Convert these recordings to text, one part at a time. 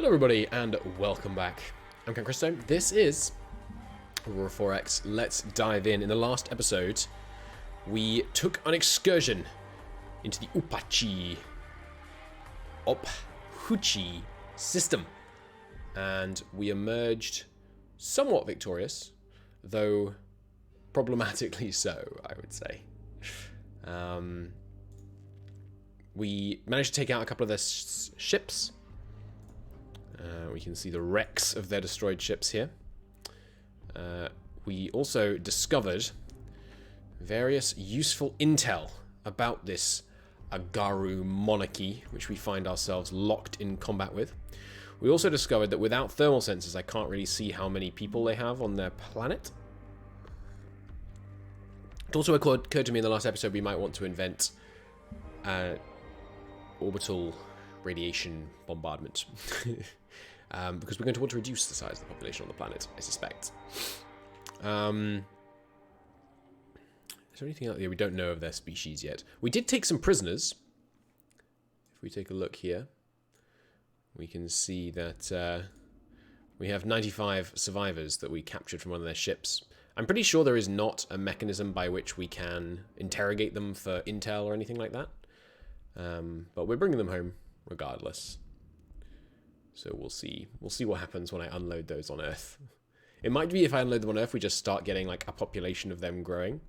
Hello everybody and welcome back. I'm Ken Christo. This is Aurora 4X. Let's dive in. In the last episode, we took an excursion into the Ophuchi system. And we emerged somewhat victorious, though problematically so, I would say. We managed to take out a couple of their ships. We can see the wrecks of their destroyed ships here. We also discovered various useful intel about this Agaru monarchy, which we find ourselves locked in combat with. We also discovered that without thermal sensors, I can't really see how many people they have on their planet. It also occurred to me in the last episode we might want to invent orbital radiation bombardment. Because we're going to want to reduce the size of the population on the planet, I suspect. Is there anything out there? We don't know of their species yet. We did take some prisoners. If we take a look here, we can see that we have 95 survivors that we captured from one of their ships. I'm pretty sure there is not a mechanism by which we can interrogate them for intel or anything like that. But we're bringing them home regardless. So we'll see. We'll see what happens when I unload those on Earth. It might be if I unload them on Earth, we just start getting like a population of them growing,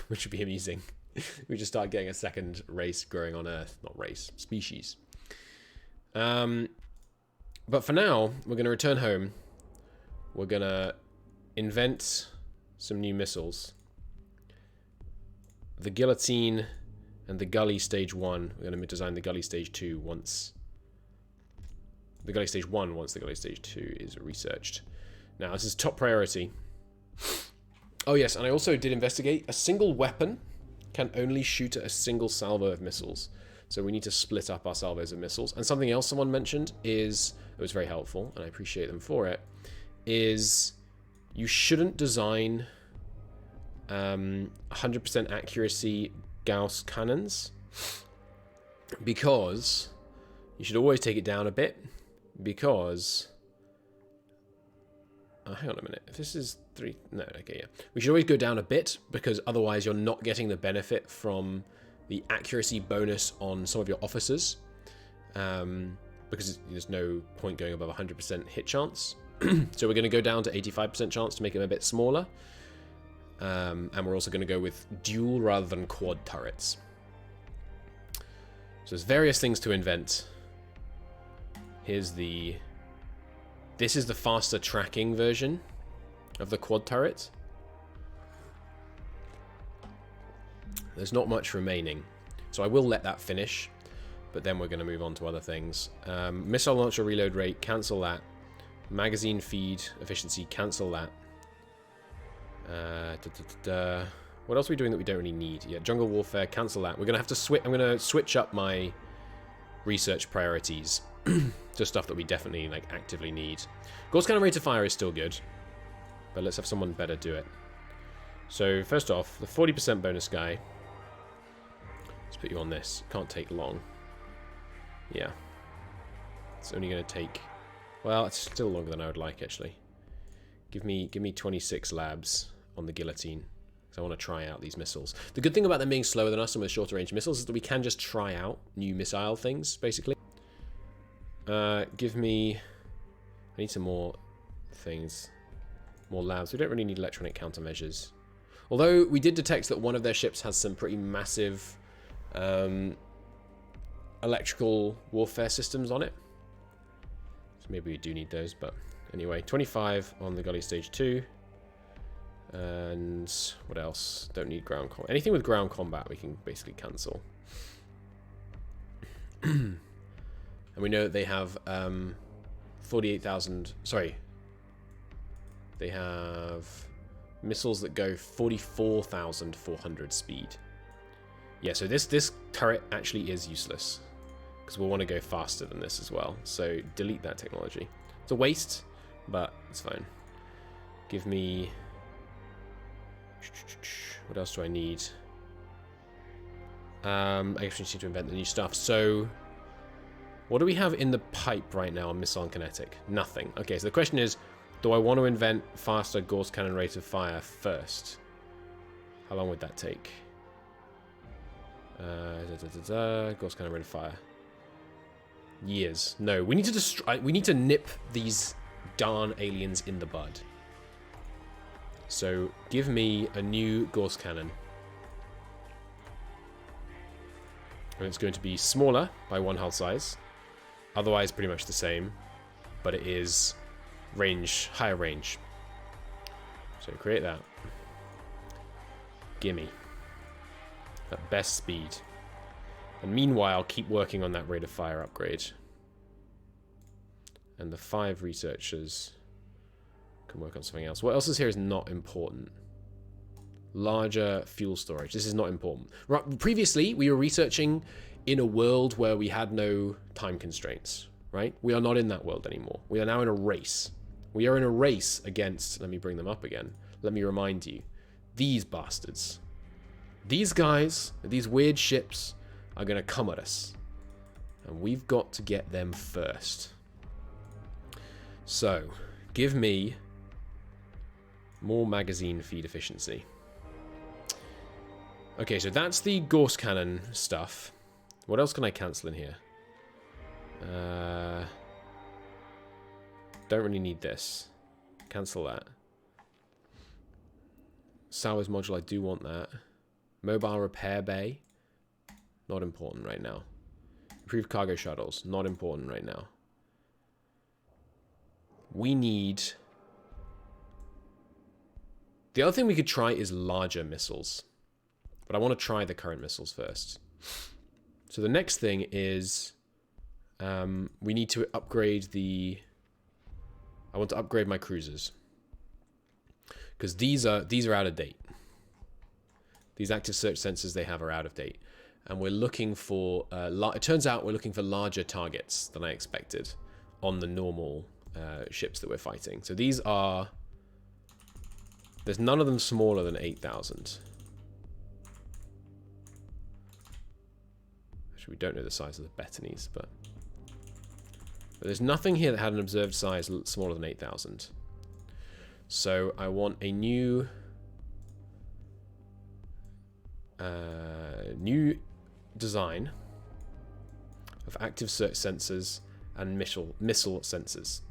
which would be amusing. We just start getting a second race growing on Earth, not race, species. But for now, we're going to return home. We're going to invent some new missiles. The Guillotine and the Gully Stage 1. We're going to design the Gully Stage 2 once the Gully Stage 1 once the Gully Stage 2 is researched. Now, this is top priority. Oh yes, and I also did investigate. A single weapon can only shoot at a single salvo of missiles. So we need to split up our salvos of missiles. And something else someone mentioned is, it was very helpful, and I appreciate them for it, is you shouldn't design 100% accuracy Gauss cannons, because you should always take it down a bit, because hang on a minute, if this is 3, no, okay, yeah, we should always go down a bit, because otherwise you're not getting the benefit from the accuracy bonus on some of your officers, because there's no point going above 100% hit chance. So we're going to go down to 85% chance to make them a bit smaller. And we're also going to go with dual rather than quad turrets. So there's various things to invent. Here's the... This is the faster tracking version of the quad turret. There's not much remaining. So I will let that finish. But then we're going to move on to other things. Missile launcher reload rate, cancel that. Magazine feed efficiency, cancel that. What else are we doing that we don't really need? Yeah, jungle warfare, cancel that. We're gonna have to switch. I'm gonna switch up my research priorities to stuff that we definitely like actively need. Gauss cannon rate of fire is still good, but let's have someone better do it. So first off, the 40% bonus guy. Let's put you on this. Can't take long. Yeah, it's only gonna take. Well, it's still longer than I would like actually. Give me 26 labs on the Guillotine, because I want to try out these missiles. The good thing about them being slower than us and with shorter range missiles is that we can just try out new missile things, basically. Give me... I need some more things. More labs. We don't really need electronic countermeasures. Although, we did detect that one of their ships has some pretty massive electrical warfare systems on it. So maybe we do need those, but... Anyway, 25 on the Gully Stage 2. And what else? Don't need ground combat. Anything with ground combat we can basically cancel. And we know that they have 48,000... Sorry. They have missiles that go 44,400 speed. Yeah, so this turret actually is useless, because we'll want to go faster than this as well. So delete that technology. It's a waste, but it's fine. Give me... What else do I need? I guess we just need to invent the new stuff. So What do we have in the pipe right now on missile and kinetic? Nothing. Okay, so the question is, do I want to invent faster Gauss cannon rate of fire first? How long would that take? Gauss cannon rate of fire. Years. No, we need to destroy. We need to nip these darn aliens in the bud. So give me a new Gauss cannon. And it's going to be smaller by 1 hull size. Otherwise pretty much the same. But it is range, higher range. So create that. Gimme. At best speed. And meanwhile, keep working on that rate of fire upgrade. And the 5 researchers can work on something else. What else is here is not important? Larger fuel storage. This is not important. Right, previously, we were researching in a world where we had no time constraints, right? We are not in that world anymore. We are now in a race. We are in a race against... Let me bring them up again. Let me remind you. These bastards. These guys, these weird ships, are going to come at us. And we've got to get them first. So, give me more magazine feed efficiency. Okay, so that's the Gauss cannon stuff. What else can I cancel in here? Don't really need this. Cancel that. Sowers module, I do want that. Mobile repair bay. Not important right now. Improved cargo shuttles. Not important right now. We need... The other thing we could try is larger missiles. But I want to try the current missiles first. So the next thing is... we need to upgrade the... I want to upgrade my cruisers. Because these are out of date. These active search sensors they have are out of date. And we're looking for... it turns out we're looking for larger targets than I expected on the normal ships that we're fighting. So these are... There's none of them smaller than 8,000. Actually, we don't know the size of the Bettanies, but there's nothing here that had an observed size smaller than 8,000. So I want a new... new design of active search sensors and missile sensors.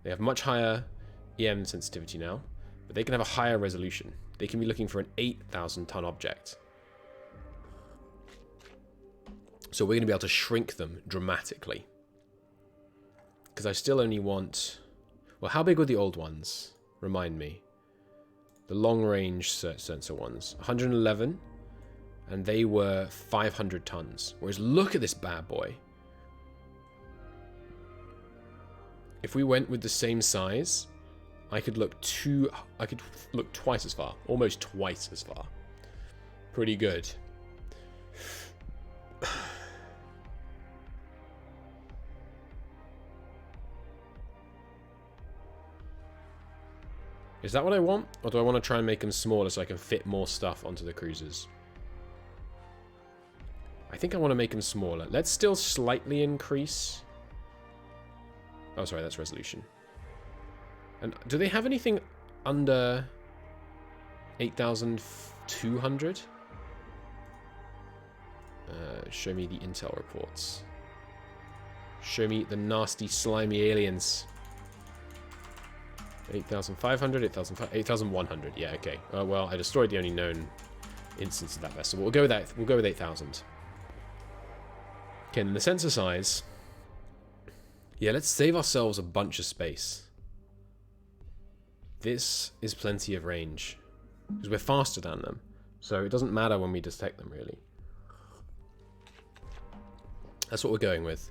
They have much higher EM sensitivity now, but they can have a higher resolution. They can be looking for an 8,000 ton object. So we're going to be able to shrink them dramatically. Because I still only want... Well, how big were the old ones? Remind me. The long-range search sensor ones. 111. And they were 500 tons. Whereas look at this bad boy. If we went with the same size, I could look twice as far. Almost twice as far. Pretty good. Is that what I want? Or do I want to try and make them smaller so I can fit more stuff onto the cruisers? I think I want to make them smaller. Let's still slightly increase... Oh, sorry, that's resolution. And do they have anything under 8,200? Show me the intel reports. Show me the nasty, slimy aliens. 8,500, 8,100. Yeah, okay. Well, I destroyed the only known instance of that vessel. We'll go with that. We'll go with 8,000. Okay, and the sensor size. Yeah, let's save ourselves a bunch of space. This is plenty of range. Because we're faster than them. So it doesn't matter when we detect them, really. That's what we're going with.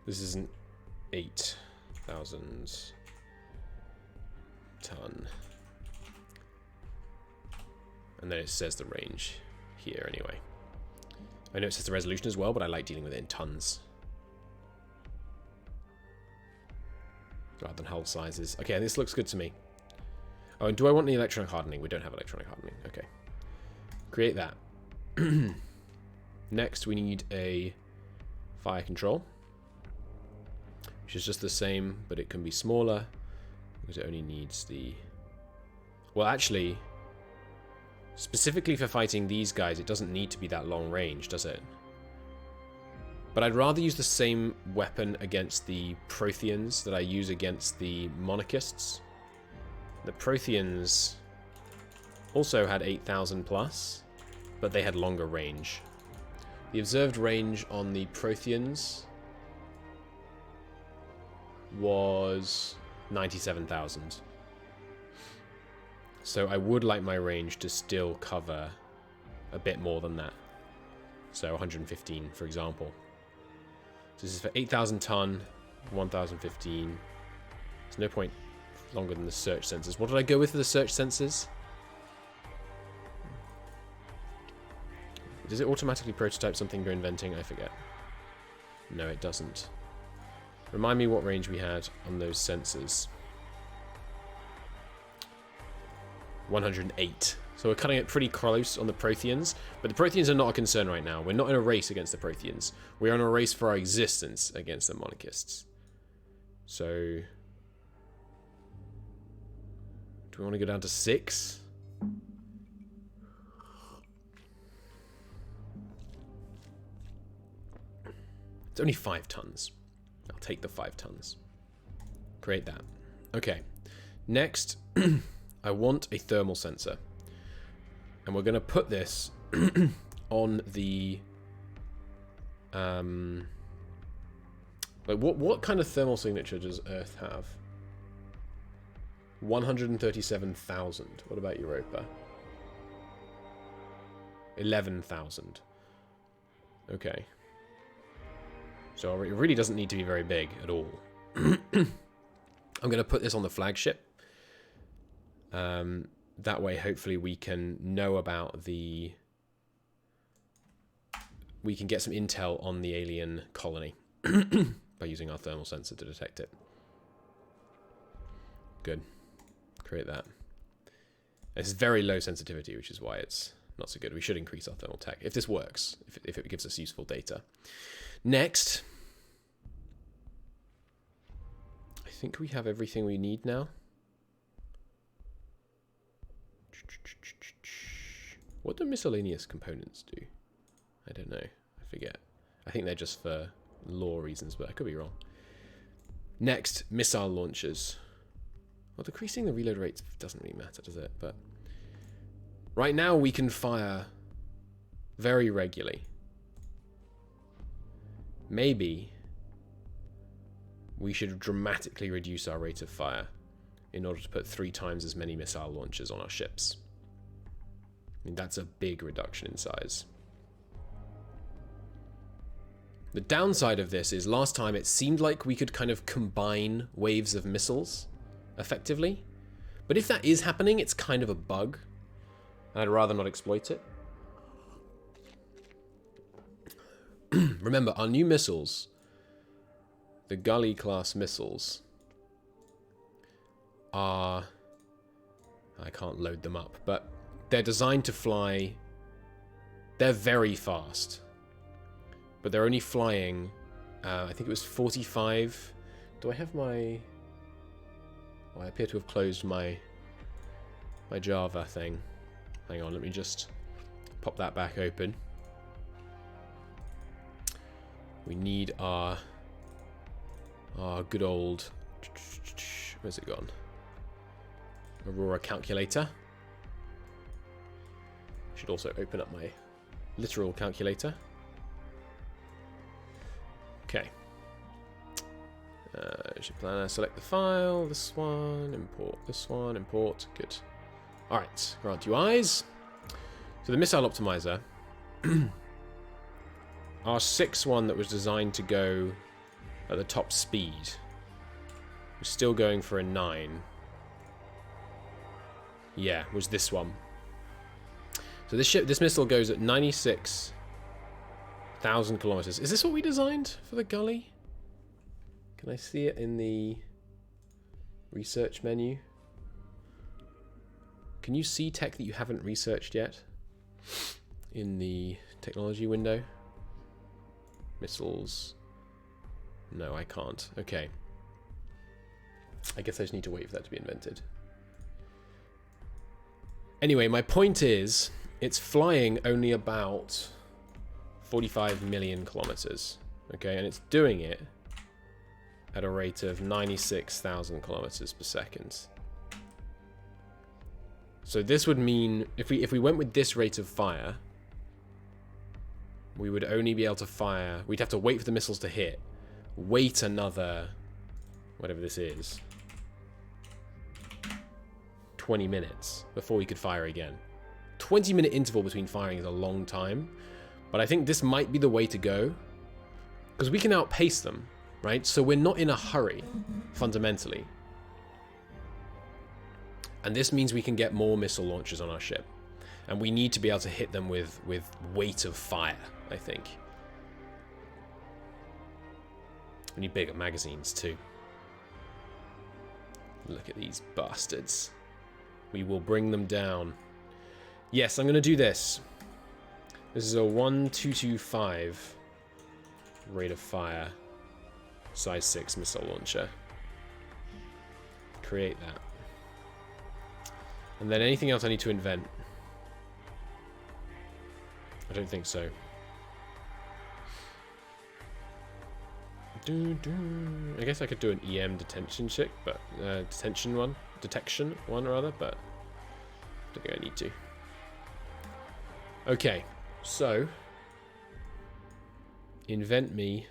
This is an 8,000 ton. And then it says the range here anyway. I know it says the resolution as well, but I like dealing with it in tons. Rather than hull sizes. Okay, this looks good to me. Oh, and do I want any electronic hardening? We don't have electronic hardening. Okay. Create that. Next, we need a fire control. which is just the same, but it can be smaller because it only needs the... Well, actually, specifically for fighting these guys, it doesn't need to be that long range, does it? But I'd rather use the same weapon against the Protheans that I use against the Monarchists. The Protheans also had 8,000 plus, but they had longer range. The observed range on the Protheans was 97,000. So I would like my range to still cover a bit more than that. So 115, for example. So this is for 8,000 ton, 1,015. There's no point longer than the search sensors. What did I go with for the search sensors? Does it automatically prototype something you're inventing? I forget. No, it doesn't. Remind me what range we had on those sensors. 108. So we're cutting it pretty close on the Protheans, but the Protheans are not a concern right now. We're not in a race against the Protheans. We're in a race for our existence against the Monarchists. So... do we want to go down to 6? It's only 5 tons. I'll take the 5 tons. Create that. Okay. Next, I want a thermal sensor. And we're going to put this on the... like what kind of thermal signature does Earth have? 137,000. What about Europa? 11,000. Okay. So it really doesn't need to be very big at all. I'm going to put this on the flagship. That way, hopefully, we can know about the... we can get some intel on the alien colony by using our thermal sensor to detect it. Good. Create that. It's very low sensitivity, which is why it's not so good. We should increase our thermal tech if this works, if it gives us useful data. Next, I think we have everything we need now. What do miscellaneous components do? I don't know. I forget. I think they're just for lore reasons, but I could be wrong. Next, missile launchers. Well, decreasing the reload rate doesn't really matter, does it? But right now we can fire very regularly. Maybe we should dramatically reduce our rate of fire in order to put 3 times as many missile launchers on our ships. I mean, that's a big reduction in size. The downside of this is last time it seemed like we could kind of combine waves of missiles effectively. But if that is happening, it's kind of a bug. And I'd rather not exploit it. Remember, our new missiles, the Gully class missiles, are... I can't load them up, but they're designed to fly... They're very fast. But they're only flying, I think it was 45... Do I have my... Oh, I appear to have closed my Java thing. Hang on, let me just pop that back open. We need our good old... Where's it gone? Aurora calculator. Should also open up my literal calculator. Okay. Ship planner, select the file, this one, import this one, import, good. Alright, grant UIs. So the missile optimizer, our 6 one that was designed to go at the top speed, was still going for a 9. Yeah, was this one. So this missile goes at 96,000 kilometers. Is this what we designed for the Gully? Can I see it in the research menu? Can you see tech that you haven't researched yet in the technology window? Missiles. No, I can't. Okay. I guess I just need to wait for that to be invented. Anyway, my point is, it's flying only about 45 million kilometers. Okay, and it's doing it at a rate of 96,000 kilometers per second. So this would mean, if we went with this rate of fire, we would only be able to fire, we'd have to wait for the missiles to hit, wait another, whatever this is, 20 minutes before we could fire again. 20-minute interval between firing is a long time, but I think this might be the way to go, because we can outpace them, right? So we're not in a hurry, fundamentally. And this means we can get more missile launchers on our ship. And we need to be able to hit them with weight of fire, I think. We need bigger magazines, too. Look at these bastards. We will bring them down. Yes, I'm going to do this. This is a 1225 rate of fire, size 6 missile launcher. Create that. And then anything else I need to invent? I don't think so. I guess I could do an EM detention check, but detection one rather, but I don't think I need to. Okay, so invent me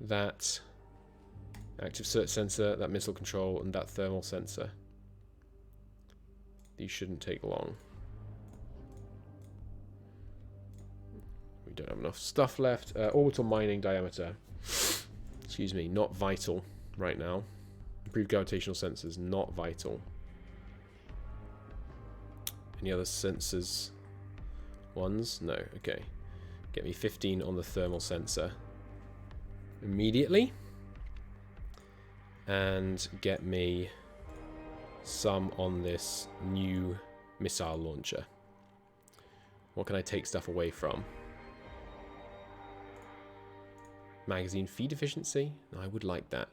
that active search sensor, that missile control, and that thermal sensor. These shouldn't take long. We don't have enough stuff left. Orbital mining diameter. Excuse me, not vital right now. Improved gravitational sensors, not vital. Any other sensors? Ones? No, okay. Get me 15 on the thermal sensor immediately. And get me some on this new missile launcher. What can I take stuff away from? Magazine feed efficiency? No, I would like that.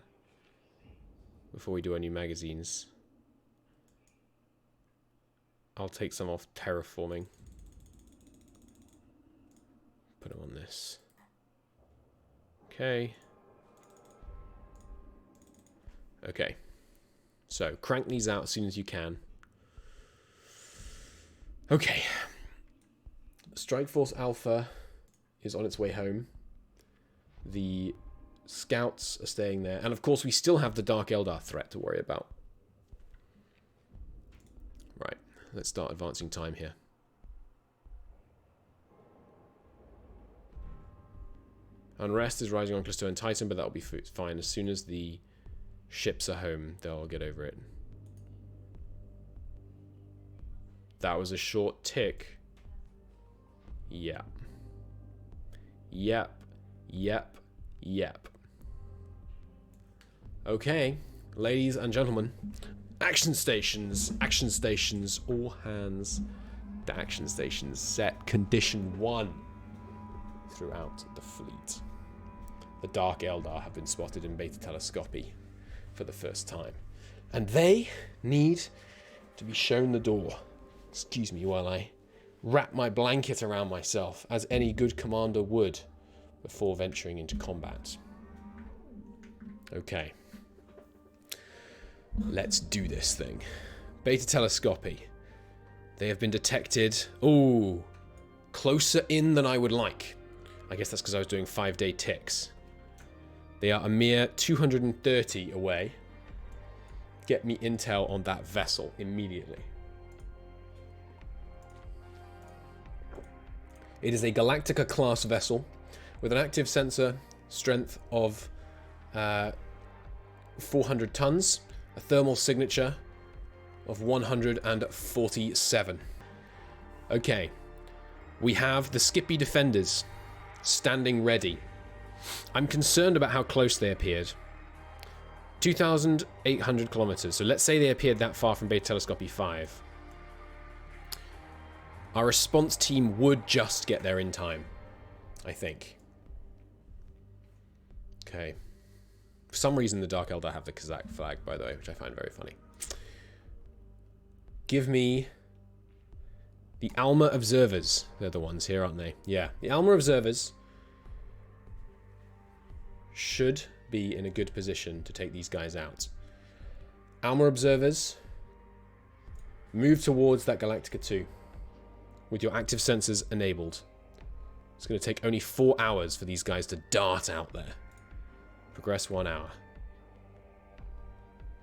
Before we do any magazines. I'll take some off terraforming. Put them on this. Okay. Okay. So, crank these out as soon as you can. Okay. Strike Force Alpha is on its way home. The scouts are staying there. And of course, we still have the Dark Eldar threat to worry about. Right. Let's start advancing time here. Unrest is rising on Callisto and Titan, but that'll be fine. As soon as the ships are home, they'll get over it. That was a short tick. Yep. Yep. Yep. Yep. Okay, ladies and gentlemen. Action stations. Action stations. All hands to action stations. Set condition 1 throughout the fleet. The Dark Eldar have been spotted in beta telescopy for the first time. And they need to be shown the door. Excuse me while I wrap my blanket around myself, as any good commander would before venturing into combat. Okay. Let's do this thing. Beta telescopy. They have been detected. Ooh. Closer in than I would like. I guess that's because I was doing 5-day ticks. They are a mere 230 away. Get me intel on that vessel immediately. It is a Galactica class vessel with an active sensor strength of 400 tons, a thermal signature of 147. Okay, we have the Skippy defenders standing ready. I'm concerned about how close they appeared. 2,800 kilometers. So let's say they appeared that far from Beta Telescopy 5. Our response team would just get there in time, I think. Okay. For some reason, the Dark Eldar have the Kazakh flag, by the way, which I find very funny. Give me the Alma Observers. They're the ones here, aren't they? Yeah, the Alma Observers should be in a good position to take these guys out. Alma Observers, move towards that Galactica 2 with your active sensors enabled. It's going to take only 4 hours for these guys to dart out there. Progress 1 hour.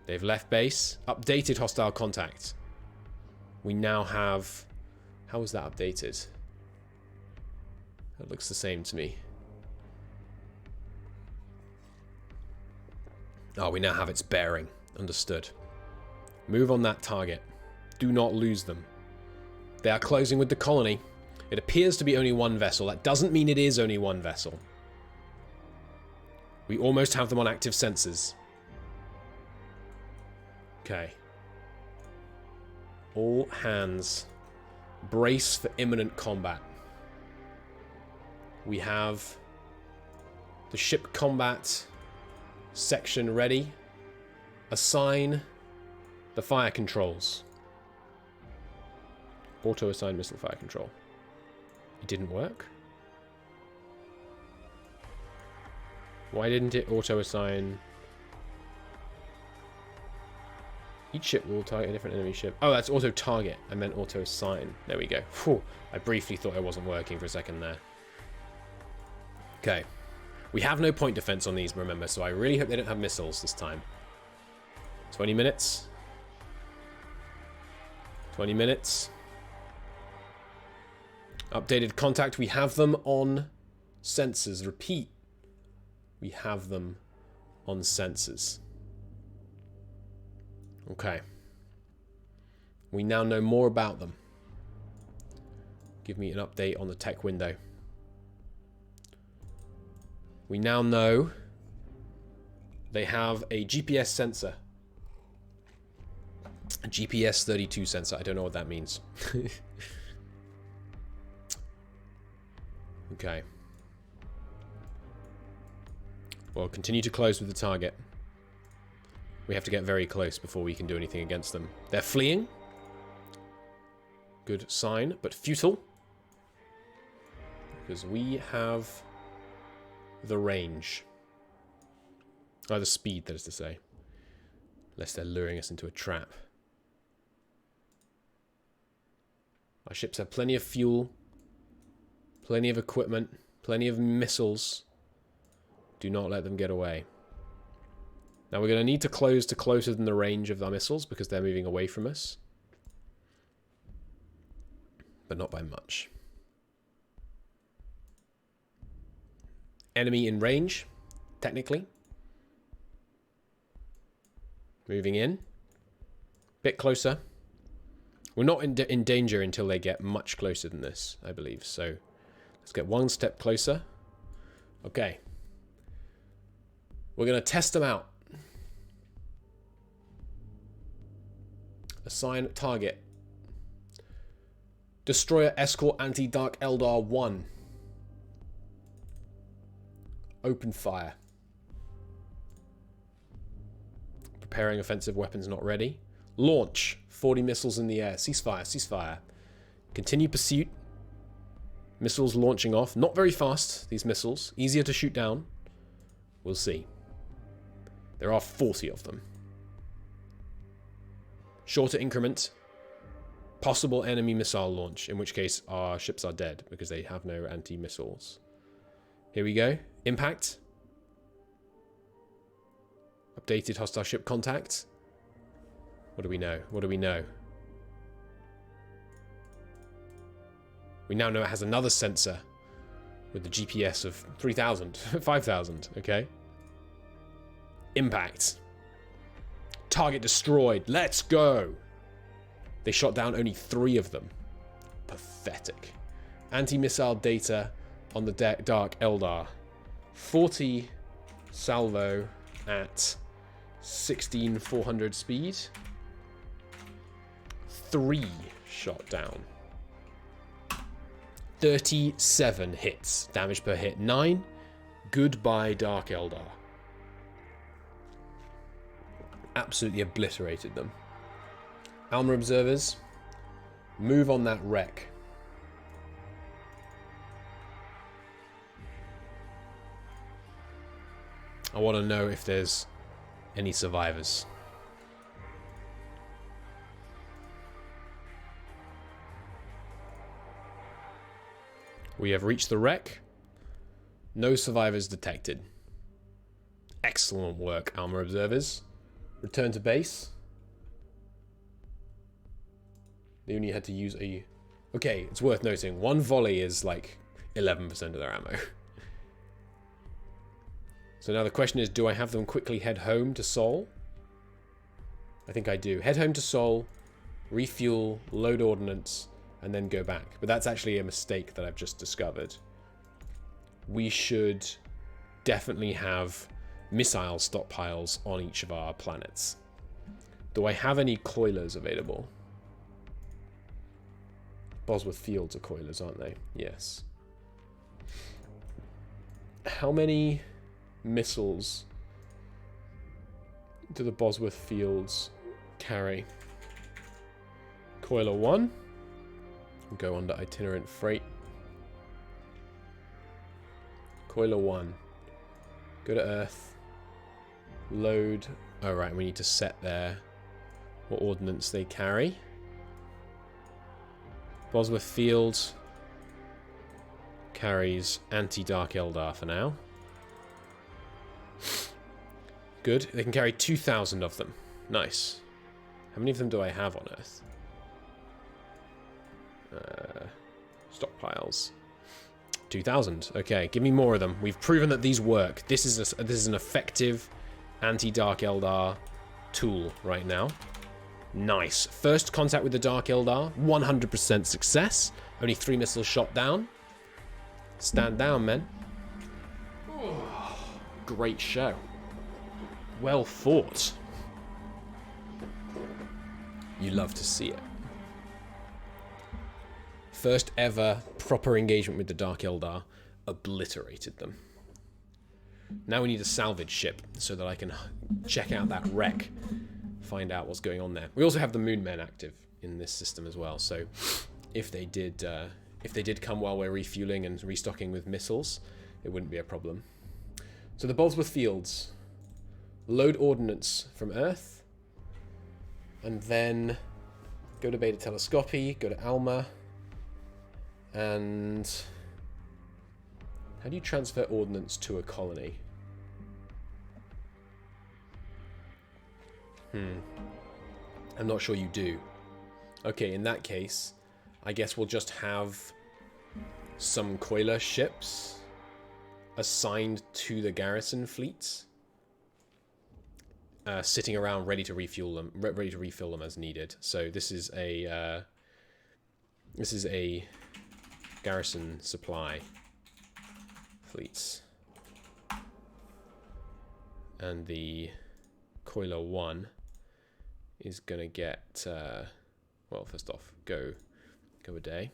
They've left base. Updated hostile contact. We now have... How was that updated? That looks the same to me. Oh, we now have its bearing. Understood. Move on that target. Do not lose them. They are closing with the colony. It appears to be only one vessel. That doesn't mean it is only one vessel. We almost have them on active sensors. Okay. All hands. Brace for imminent combat. We have the ship combat section ready. Assign the fire controls. Auto-assign missile fire control. It didn't work? Why didn't it auto-assign? Each ship will target a different enemy ship. Oh, that's auto-target. I meant auto-assign. There we go. Whew. I briefly thought it wasn't working for a second there. Okay. We have no point defense on these, remember, so I really hope they don't have missiles this time. 20 minutes. 20 minutes. Updated contact. We have them on sensors. Repeat. We have them on sensors. Okay. We now know more about them. Give me an update on the tech window. We now know they have a GPS sensor. A GPS 32 sensor. I don't know what that means. Okay. Well, continue to close with the target. We have to get very close before we can do anything against them. They're fleeing. Good sign, but futile. Because we have the range. Oh, the speed, that is to say. Unless they're luring us into a trap. Our ships have plenty of fuel. Plenty of equipment. Plenty of missiles. Do not let them get away. Now we're going to need to close to closer than the range of our missiles because they're moving away from us. But not by much. Enemy in range, technically. Moving in. Bit closer. We're not in danger until they get much closer than this, I believe. So let's get one step closer. Okay. We're going to test them out. Assign target. Destroyer Escort Anti-Dark Eldar 1. Open fire. Preparing offensive weapons not ready. Launch. 40 missiles in the air. Ceasefire, ceasefire. Continue pursuit. Missiles launching off. Not very fast, these missiles. Easier to shoot down. We'll see. There are 40 of them. Shorter increment. Possible enemy missile launch, in which case our ships are dead because they have no anti-missiles. Here we go. Impact. Updated hostile ship contact. What do we know? What do we know? We now know it has another sensor with the GPS of 3,000, 5,000, okay? Impact. Target destroyed. Let's go. They shot down only 3 of them. Pathetic. Anti-missile data on the Dark Eldar. 40 salvo at 16,400 speed. 3 shot down. 37 hits. Damage per hit 9. Goodbye, Dark Eldar. Absolutely obliterated them. Alma observers, move on that wreck. I want to know if there's any survivors. We have reached the wreck. No survivors detected. Excellent work, Alma observers. Return to base. They only had to use a... Okay, it's worth noting. One volley is like 11% of their ammo. So now the question is, do I have them quickly head home to Sol? I think I do. Head home to Sol, refuel, load ordnance, and then go back. But that's actually a mistake that I've just discovered. We should definitely have missile stockpiles on each of our planets. Do I have any coilers available? Bosworth Fields are coilers, aren't they? Yes. How many missiles do the Bosworth Fields carry? Coiler 1. Go under itinerant freight. Coiler 1. Go to Earth. Load. Oh, right, we need to set there what ordnance they carry. Bosworth Fields carries anti-Dark Eldar for now. Good. They can carry 2,000 of them. Nice. How many of them do I have on Earth? Stockpiles. 2,000. Okay, give me more of them. We've proven that these work. This is an effective anti-Dark Eldar tool right now. Nice. First contact with the Dark Eldar. 100% success. Only 3 missiles shot down. Stand down, men. Oh, great show. Well fought. You love to see it. First ever proper engagement with the Dark Eldar. Obliterated them. Now we need a salvage ship so that I can check out that wreck. Find out what's going on there. We also have the Moon Men active in this system as well. So if they did come while we're refueling and restocking with missiles, it wouldn't be a problem. So the Bosworth Fields. Load ordnance from Earth. And then go to Beta Telescopy, go to Alma. And how do you transfer ordnance to a colony? I'm not sure you do. Okay, in that case, I guess we'll just have some coiler ships assigned to the garrison fleets, sitting around ready to refuel them, ready to refill them as needed. So this is a garrison supply fleets, and the Coiler 1 is gonna get well, first off, go a day.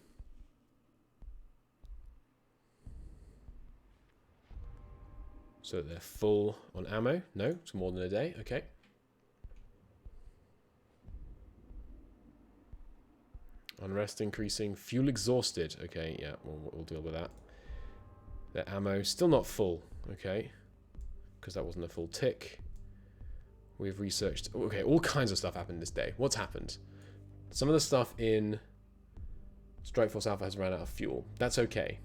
So they're full on ammo. No, it's more than a day. Okay. Unrest increasing. Fuel exhausted. Okay, yeah, we'll deal with that. Their ammo still not full. Okay, because that wasn't a full tick. We've researched. Okay, all kinds of stuff happened this day. What's happened? Some of the stuff in Strike Force Alpha has run out of fuel. That's okay.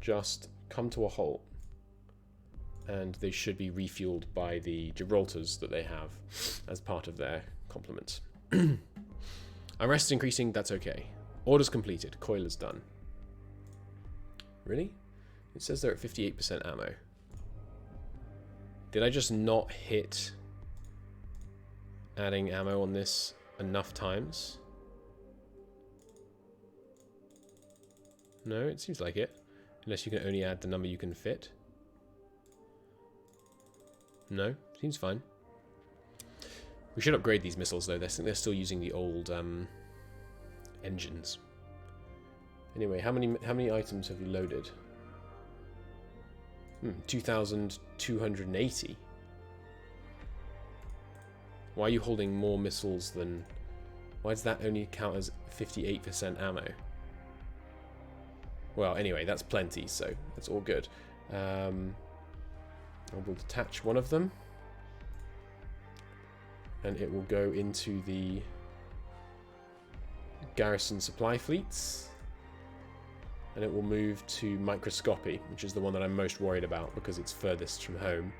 Just come to a halt. And they should be refueled by the Gibraltars that they have as part of their complement. Unrest increasing, that's okay. Orders completed. Coiler's done. Really? It says they're at 58% ammo. Did I just not hit adding ammo on this enough times? No, it seems like it. Unless you can only add the number you can fit. No, seems fine. We should upgrade these missiles though. They're still using the old engines. Anyway, how many items have you loaded? 2,280. Why are you holding more missiles than... Why does that only count as 58% ammo? Well, anyway, that's plenty, so that's all good. I will detach one of them. And it will go into the garrison supply fleets. And it will move to microscopy, which is the one that I'm most worried about because it's furthest from home.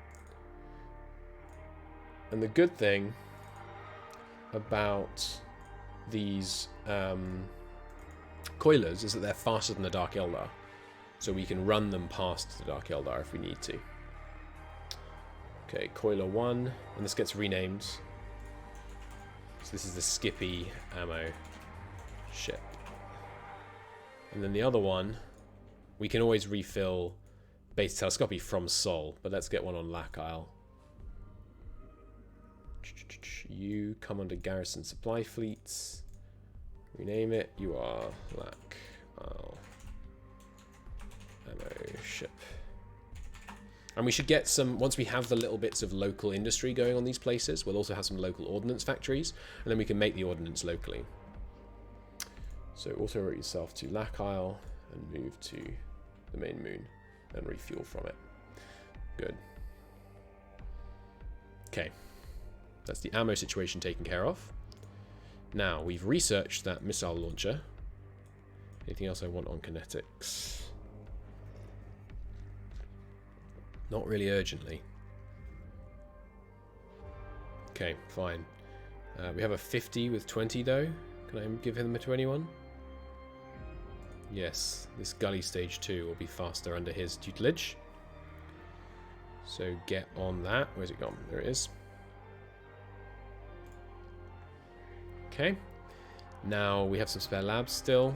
And the good thing about these coilers is that they're faster than the Dark Eldar. So we can run them past the Dark Eldar if we need to. Okay, Coiler 1, and this gets renamed. So this is the Skippy ammo ship. And then the other one, we can always refill beta telescopy from Sol, but let's get one on Lack Isle. You come under garrison supply fleets. Rename it. You are Lack Isle ammo ship. And we should get some, once we have the little bits of local industry going on these places, we'll also have some local ordnance factories, and then we can make the ordnance locally. So auto-route yourself to Lack Isle and move to the main moon and refuel from it. Good. Okay. That's the ammo situation taken care of. Now, we've researched that missile launcher. Anything else I want on kinetics? Not really urgently. Okay, fine. We have a 50 with 20 though. Can I give him to anyone? Yes, this Gully Stage 2 will be faster under his tutelage. So get on that. Where's it gone? There it is. Okay. Now we have some spare labs still.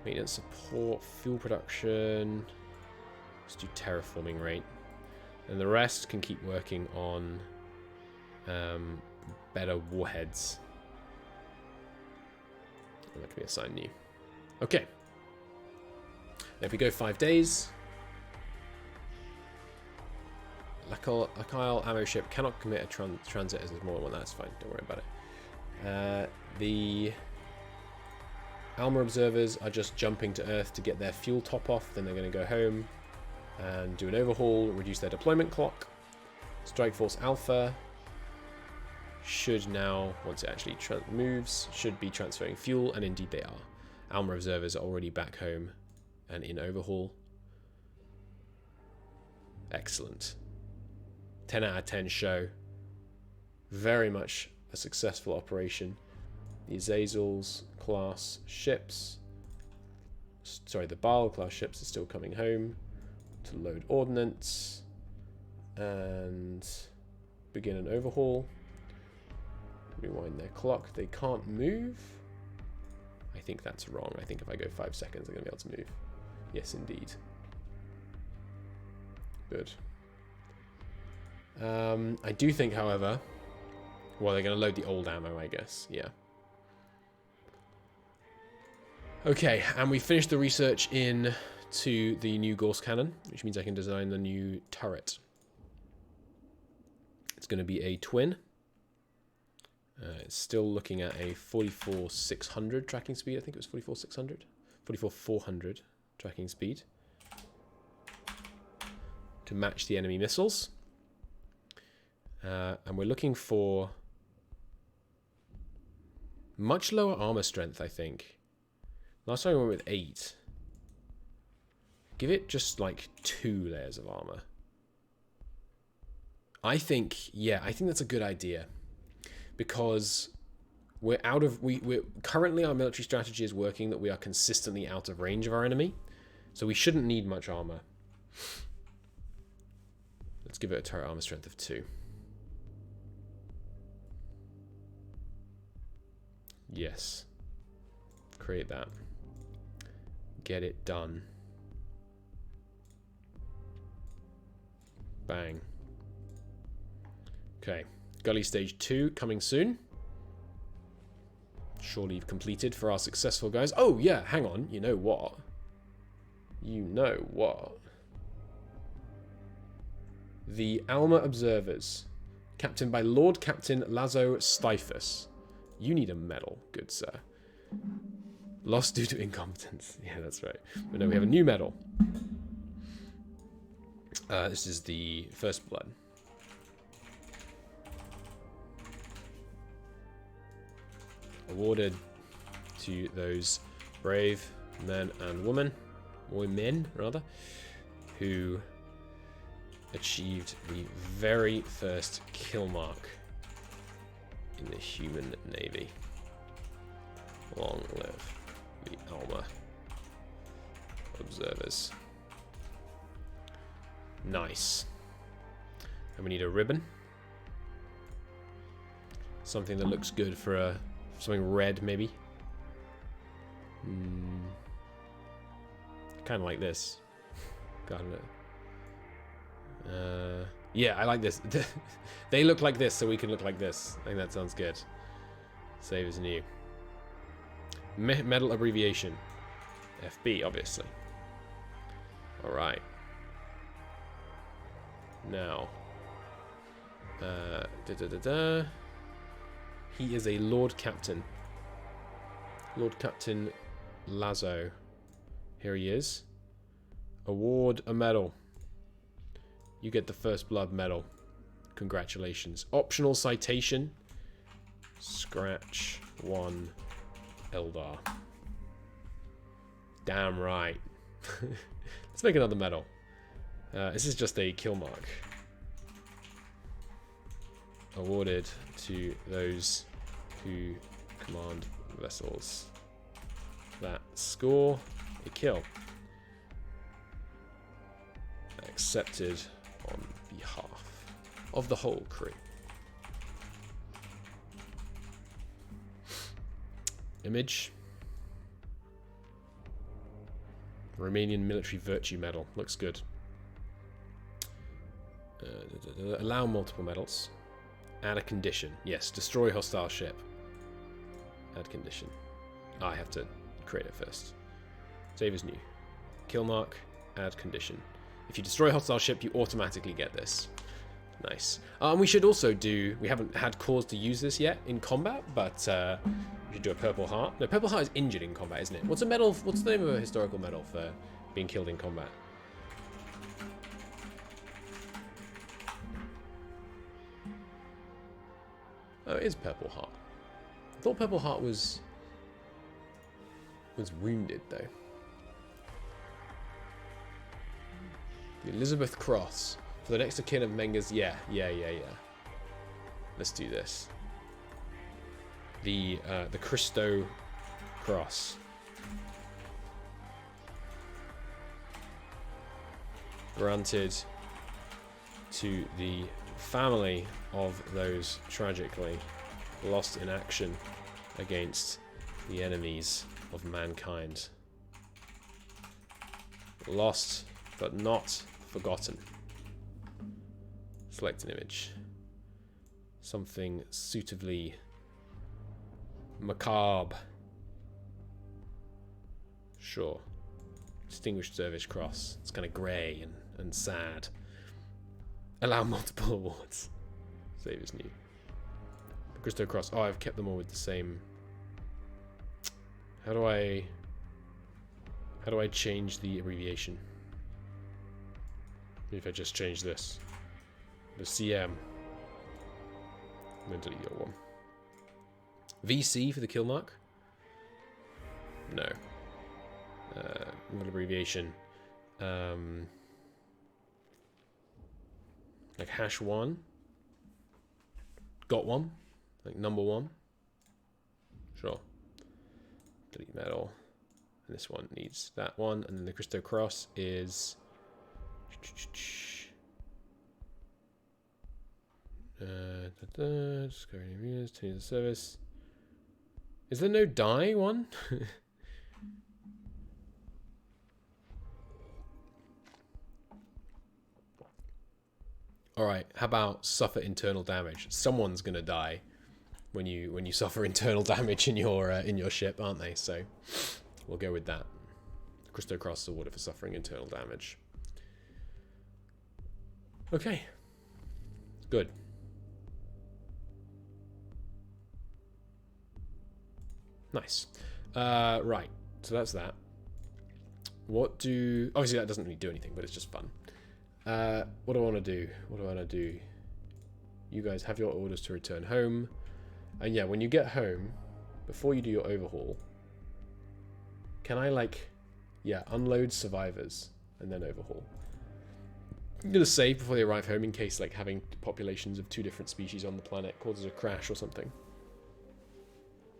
Maintenance support, fuel production. Let's do terraforming rate. And the rest can keep working on better warheads. And that can be assigned new. Okay. If we go 5 days, Lack Isle ammo ship cannot commit a transit as there's more than one. That's fine. Don't worry about it. The Alma observers are just jumping to Earth to get their fuel top off. Then they're going to go home and do an overhaul, reduce their deployment clock. Strike Force Alpha should now, once it actually moves, should be transferring fuel, and indeed they are. Alma observers are already back home and in overhaul. Excellent. 10 out of 10 show. Very much a successful operation. The Azazels class ships, sorry, the Baal class ships are still coming home to load ordnance and begin an overhaul. Rewind their clock. They can't move. I think that's wrong. I think if I go 5 seconds, they're going to be able to move. Yes, indeed. Good. I do think, however, well, they're going to load the old ammo, I guess. Yeah. Okay, and we finished the research into the new Gauss cannon, which means I can design the new turret. It's going to be a twin. It's still looking at a 44,600 tracking speed. I think it was 44,600? 44,400 tracking speed. To match the enemy missiles. And we're looking for much lower armor strength, I think. Last time we went with 8. Give it just like 2 layers of armor. I think, yeah, I think that's a good idea. Because we're out of, we're currently our military strategy is working that we are consistently out of range of our enemy. So we shouldn't need much armor. Let's give it a turret armor strength of 2. Yes. Create that. Get it done. Bang. Okay. Gully Stage 2 coming soon. Surely completed for our successful guys. Oh, yeah, hang on. You know what? You know what? The Alma observers Captain by Lord Captain Lazo Styphus. You need a medal, good sir. Lost due to incompetence. Yeah, that's right. But no, we have a new medal. This is the First Blood. Awarded to those brave men and women, rather, who achieved the very first kill mark in the human navy. Long live the Alma observers. Nice. And we need a ribbon. Something that looks good for a something red, maybe. Kind of like this. God, yeah, I like this. They look like this, so we can look like this. I think that sounds good. Save as new. Medal abbreviation. FB, obviously. Alright. Now. He is a Lord Captain. Lord Captain Lazo. Here he is. Award a medal. You get the First Blood medal. Congratulations. Optional citation. Scratch 1 Eldar. Damn right. Let's make another medal. This is just a kill mark. Awarded to those who command vessels that score a kill. Accepted on behalf of the whole crew. Image. Romanian Military Virtue Medal. Looks good. Allow multiple medals. Add a condition. Yes, destroy hostile ship. Add condition. I have to create it first. Save as new. Kill mark. Add condition. If you destroy a hostile ship, you automatically get this. Nice. We should also do... We haven't had cause to use this yet in combat, but we should do a Purple Heart. No, Purple Heart is injured in combat, isn't it? What's a medal? What's the name of a historical medal for being killed in combat? Oh, it is Purple Heart. I thought Purple Heart was wounded, though. The Elizabeth Cross. For the next of kin of Menga's... Yeah. Let's do this. The Christo Cross. Granted to the family of those tragically lost in action against the enemies of mankind. Lost, but not forgotten. Select an image. Something suitably macabre. Sure. Distinguished Service Cross. It's kind of grey and sad. Allow multiple awards. Save as new. Christo Cross. Oh, I've kept them all with the same. How do I change the abbreviation? Maybe if I just change this. The CM. And then delete the other one. VC for the kill mark? No. What abbreviation? Like #1. Got one. Like number 1. Sure. Delete medal. And this one needs that one. And then the Christo Cross is... Discovery areas, to the service. Is there no die one? Alright, how about suffer internal damage? Someone's gonna die when you suffer internal damage in your ship, aren't they? So we'll go with that. Christo Cross is awarded for suffering internal damage. Okay. Good. Nice. Right. So that's that. What do... Obviously that doesn't really do anything, but it's just fun. What do I want to do? What do I want to do? You guys have your orders to return home. And yeah, when you get home, before you do your overhaul, can I, like... Yeah, unload survivors and then overhaul. I'm going to save before they arrive home in case, like, having populations of 2 different species on the planet causes a crash or something.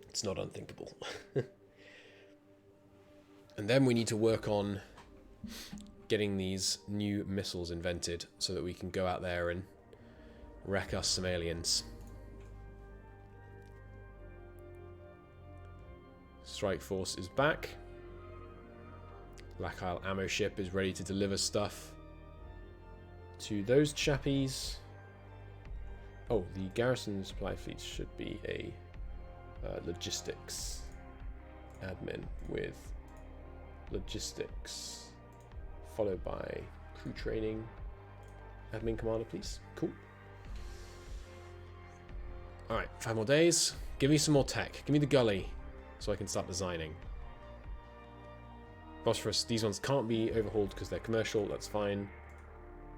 It's not unthinkable. And then we need to work on getting these new missiles invented so that we can go out there and wreck us some aliens. Strike Force is back. Black Isle ammo ship is ready to deliver stuff to those chappies. Oh, the garrison supply fleet should be a logistics admin with logistics, followed by crew training. Admin commander, please. Cool. Alright, 5 more days. Give me some more tech. Give me the gully so I can start designing. Phosphorus, these ones can't be overhauled because they're commercial. That's fine.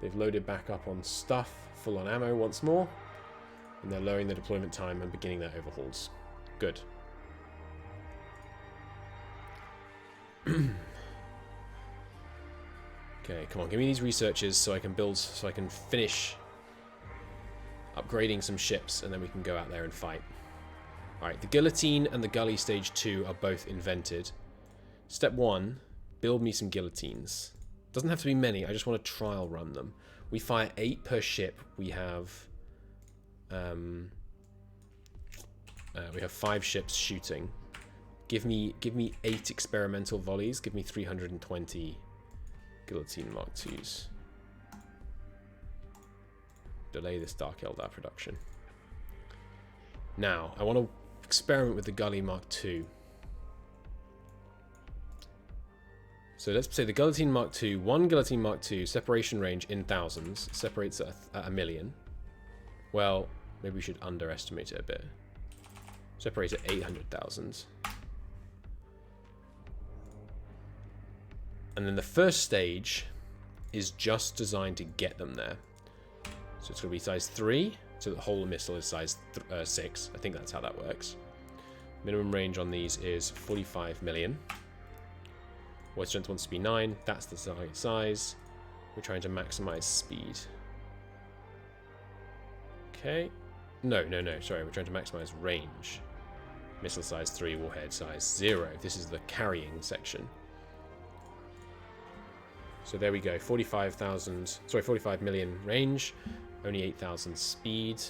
They've loaded back up on stuff, full on ammo once more. And they're lowering the deployment time and beginning their overhauls. Good. Okay, come on, give me these researchers so I can build, so I can finish upgrading some ships, and then we can go out there and fight. Alright, the guillotine and the gully stage 2 are both invented. Step 1, build me some guillotines. Doesn't have to be many, I just want to trial run them. We fire 8 per ship. We have 5 ships shooting. Give me 8 experimental volleys. Give me 320 guillotine Mark IIs. Delay this Dark Eldar production. Now, I want to experiment with the Gully Mark II. So let's say the Guillotine Mark II, 1 Guillotine Mark II, separation range in thousands, separates at a million. Well, maybe we should underestimate it a bit. Separate at 800,000. And then the first stage is just designed to get them there. So it's going to be size 3, so the whole missile is size 6. I think that's how that works. Minimum range on these is 45 million. Word strength wants to be 9. That's the size. We're trying to maximize speed. Okay. No. Sorry, we're trying to maximize range. Missile size 3, warhead size 0. This is the carrying section. So there we go. 45 million range. Only 8,000 speed.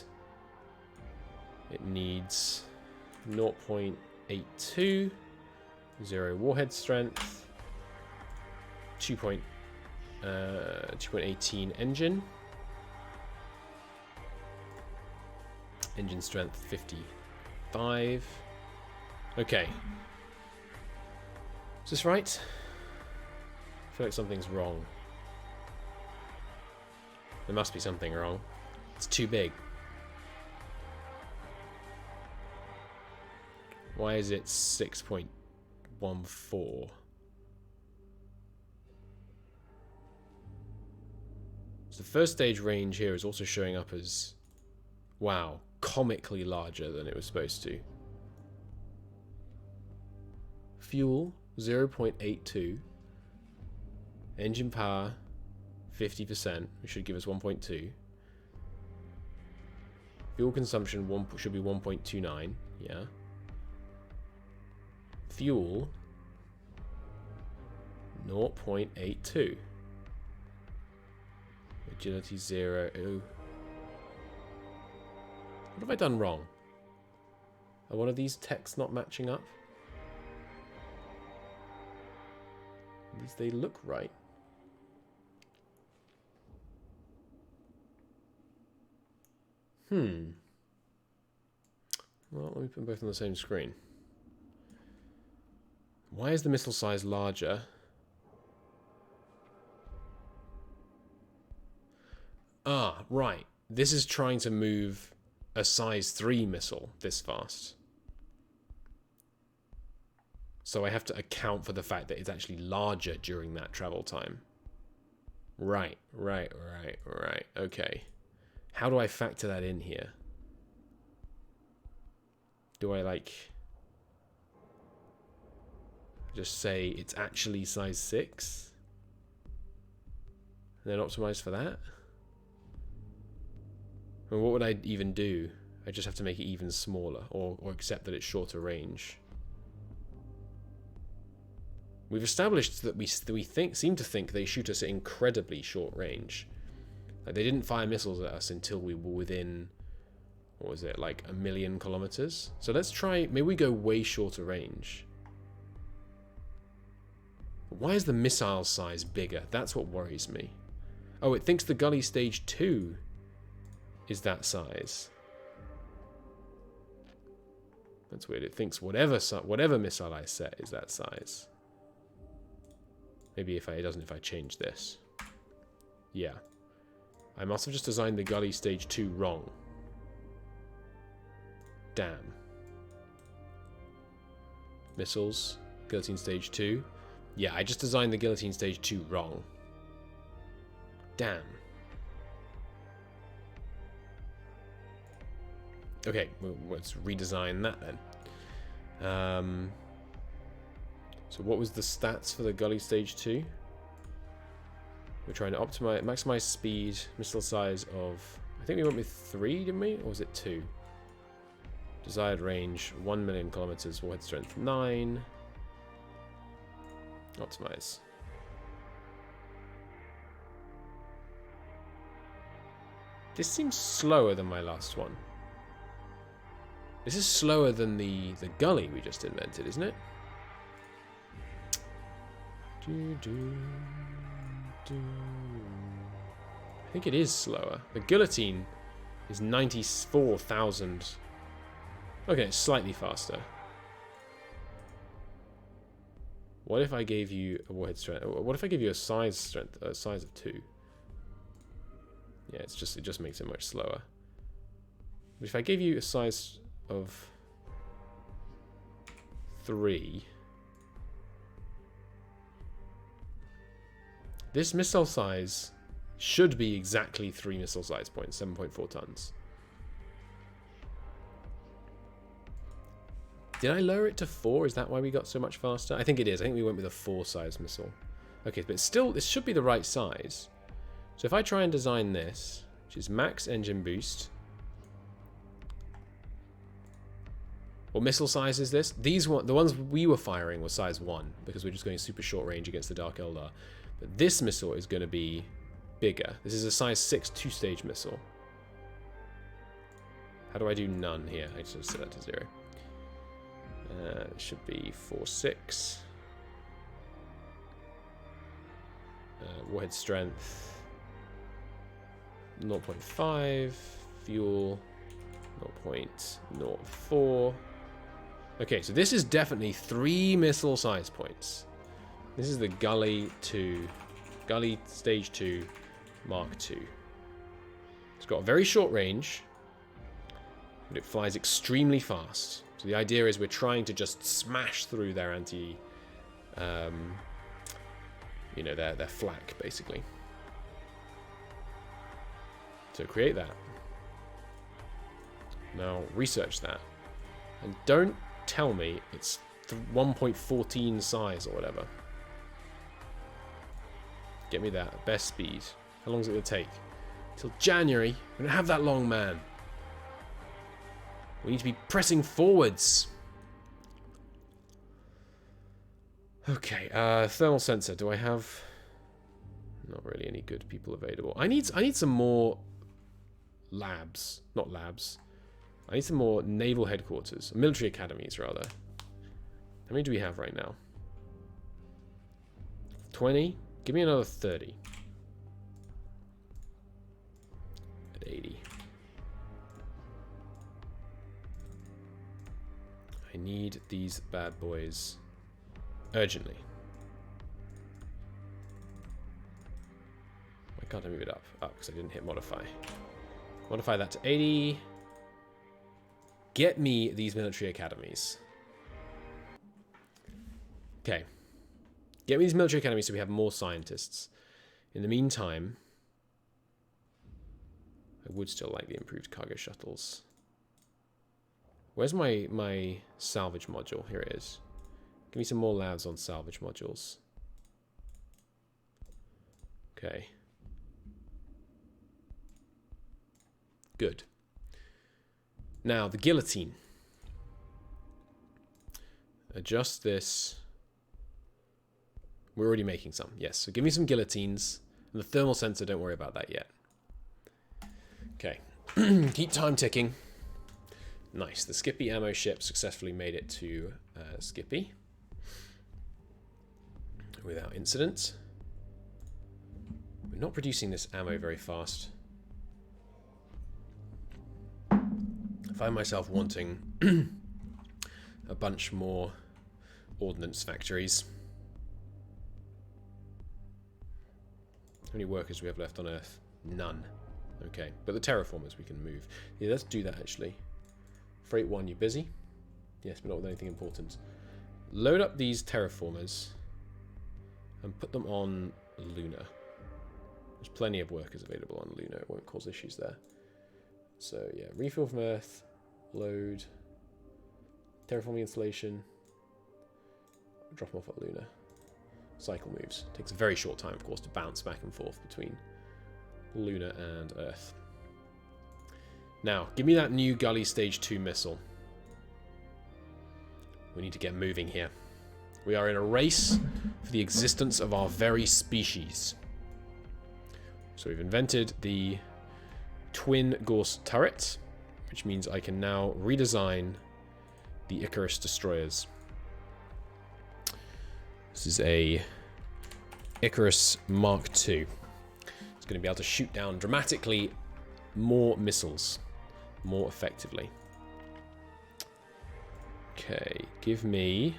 It needs 0.82. 0 warhead strength. 2.18 engine. Engine strength 55. Okay. Is this right? I feel like something's wrong. There must be something wrong. It's too big. Why is it 6.14? So the first stage range here is also showing up as, wow, comically larger than it was supposed to. Fuel, 0.82. Engine power, 50%, which should give us 1.2. Fuel consumption should be 1.29, yeah. Fuel, 0.82. Agility 0. Ooh. What have I done wrong? Are one of these texts not matching up? At least they look right. Well, let me put them both on the same screen. Why is the missile size larger? Ah, right. This is trying to move a size 3 missile this fast. So I have to account for the fact that it's actually larger during that travel time. Right. Okay. How do I factor that in here? Do I like just say it's actually size 6? And then optimize for that? And what would I even do? I just have to make it even smaller, or accept that it's shorter range. We've established that we seem to think they shoot us at incredibly short range. Like, they didn't fire missiles at us until we were within, what was it, like 1 million kilometers? So let's try, maybe we go way shorter range. Why is the missile size bigger? That's what worries me. Oh, it thinks the gully stage 2 is that size. That's weird. It thinks whatever missile I set is that size. Maybe if I change this. Yeah. I must have just designed the gully stage 2 wrong. Damn. Missiles. Guillotine stage 2. Yeah, I just designed the guillotine stage 2 wrong. Damn. Okay, well, let's redesign that then. So what was the stats for the gully stage 2? We're trying to maximize speed, missile size of, I think we went with 3, didn't we? Or was it 2? Desired range, 1 million kilometers, warhead strength 9. Optimize. This seems slower than my last one. This is slower than the gully we just invented, isn't it? I think it is slower. The guillotine is 94,000. Okay, it's slightly faster. What if I gave you a warhead strength? What if I give you a size strength? A size of 2? Yeah, it just makes it much slower. But if I gave you a size of 3, this missile size should be exactly 3 missile size points, 7.4 tons. Did I lower it to 4? Is that why we got so much faster? I think it is. I think we went with a 4 size missile. Okay, but still, this should be the right size. So if I try and design this, which is max engine boost. What missile size is this? The ones we were firing were size 1, because we're just going super short range against the Dark Eldar. But this missile is going to be bigger. This is a size 6 2-stage missile. How do I do none here? I just set that to 0. It should be 4.6. Warhead strength 0.5. Fuel 0.04. Okay, so this is definitely 3 missile size points. This is the Gully Stage 2 Mark II. It's got a very short range, but it flies extremely fast. So the idea is we're trying to just smash through their their flak, basically. So create that. Now research that. And don't tell me it's 1.14 size or whatever. Get me that. Best speed. How long is it going to take? Till January. We don't have that long, man. We need to be pressing forwards. Okay, thermal sensor. Do I have... Not really any good people available. I need some more labs. Not labs. I need some more naval headquarters. Military academies, rather. How many do we have right now? 20? Give me another 30. At 80. I need these bad boys urgently. Why can't I move it up? Up, because I didn't hit modify. Modify that to 80. Get me these military academies. Okay. Get me these military academies so we have more scientists. In the meantime, I would still like the improved cargo shuttles. Where's my salvage module? Here it is. Give me some more labs on salvage modules. Okay. Good. Now, the guillotine. Adjust this. We're already making some. Yes, so give me some guillotines. And the thermal sensor, don't worry about that yet. Okay. Keep time ticking. Nice. The Skippy ammo ship successfully made it to Skippy. Without incident. We're not producing this ammo very fast. I find myself wanting a bunch more ordnance factories. How many workers do we have left on Earth? None. Okay, but the terraformers we can move. Yeah, let's do that actually. Freight 1, you busy? Yes, but not with anything important. Load up these terraformers and put them on Luna. There's plenty of workers available on Luna. It won't cause issues there. So yeah, refuel from Earth, load, terraforming installation, drop them off at Luna. Cycle moves. Takes a very short time, of course, to bounce back and forth between Luna and Earth. Now, give me that new Gully Stage 2 missile. We need to get moving here. We are in a race for the existence of our very species. So we've invented the twin Gorse turret, which means I can now redesign the Icarus destroyers. This is a Icarus Mark II. It's going to be able to shoot down dramatically more missiles more effectively. Okay, give me...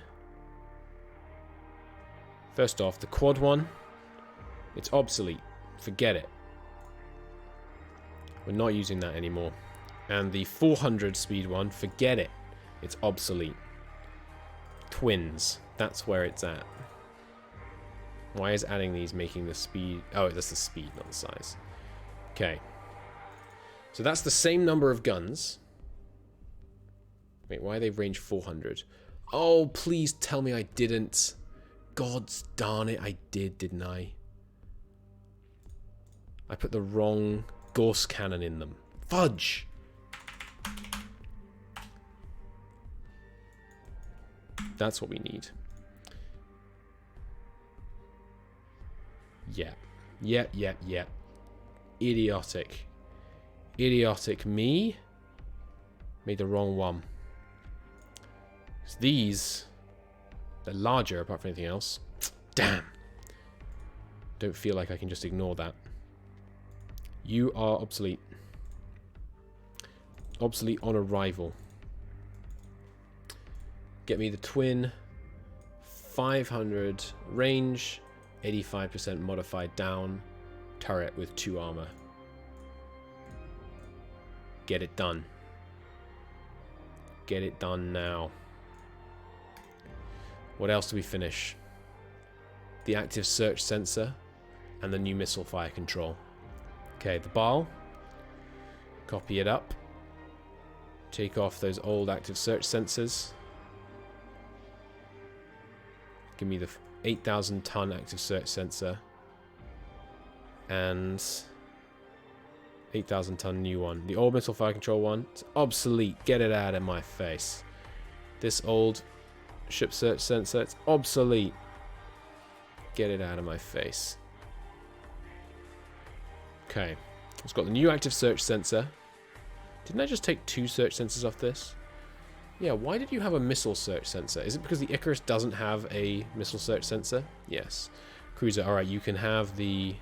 First off, the quad one. It's obsolete. Forget it. We're not using that anymore. And the 400 speed one, forget it. It's obsolete. Twins. That's where it's at. Why is adding these making the speed... Oh, that's the speed, not the size. Okay. So that's the same number of guns. Wait, why are they range 400? Oh, please tell me I didn't. God darn it, I did, didn't I? I put the wrong Gorse cannon in them. Fudge! That's what we need. Yeah. Yep. Idiotic. Idiotic me. Made the wrong one. These, they're larger apart from anything else. Damn. Don't feel like I can just ignore that. You are obsolete. Obsolete on arrival. Get me the twin 500 range, 85% modified down turret with 2 armor. Get it done. Get it done now. What else do we finish? The active search sensor and the new missile fire control. Okay, the BAL. Copy it up. Take off those old active search sensors. Give me the 8,000 ton active search sensor. And 8,000 ton new one. The old missile fire control one. It's obsolete. Get it out of my face. This old ship search sensor. It's obsolete. Get it out of my face. Okay. It's got the new active search sensor. Didn't I just take 2 search sensors off this? Yeah, why did you have a missile search sensor? Is it because the Icarus doesn't have a missile search sensor? Yes. Cruiser, alright, you can have the...